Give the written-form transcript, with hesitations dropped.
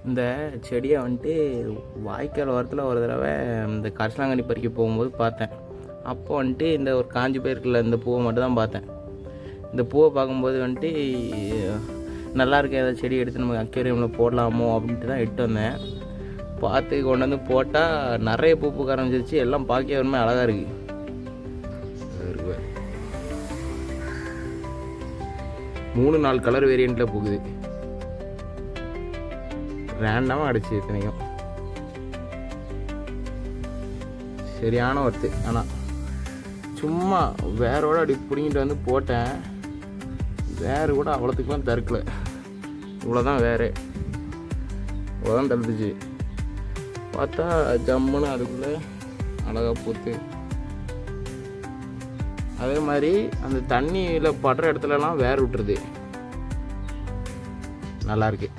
இந்த செடியை வந்துட்டு வாய்க்கால் ஓரத்தில் ஒரு தடவை இந்த கரிசலாங்கண்ணி பறிக்க போகும்போது பார்த்தேன். அப்போ வந்துட்டு இந்த ஒரு காஞ்சி போயிருக்குள்ள இந்த பூவை மட்டும் தான் பார்த்தேன். இந்த பூவை பார்க்கும்போது வந்துட்டு நல்லா இருக்க ஏதாவது செடி எடுத்து நம்ம அக்வேரியமில் போடலாமோ அப்படின்ட்டு தான் எட்டு வந்தேன். பார்த்து கொண்டு வந்து போட்டால் நிறைய பூ பூக்க ஆரம்பிச்சிருச்சு. எல்லாம் பார்க்க வருமே அழகாக இருக்குது. 3-4 கலர் வேரியண்ட்டில் பூக்குது. ரேண்டமாக அடிச்சு இத்தனைக்கும் சரியான ஒர்த்து. ஆனால் சும்மா வேரோடு அப்படி பிடிங்கிட்டு வந்து போட்டேன். வேறு கூட அவ்வளோத்துக்குலாம் தறுக்கலை. இவ்வளோதான் வேறு, இவ்வளோதான் தடுத்துச்சு. பார்த்தா ஜம்முன்னு அதுக்குள்ளே அழகாக பூத்து. அதே மாதிரி அந்த தண்ணியில் படுற இடத்துலலாம் வேர் விட்டுருது. நல்லாயிருக்கு.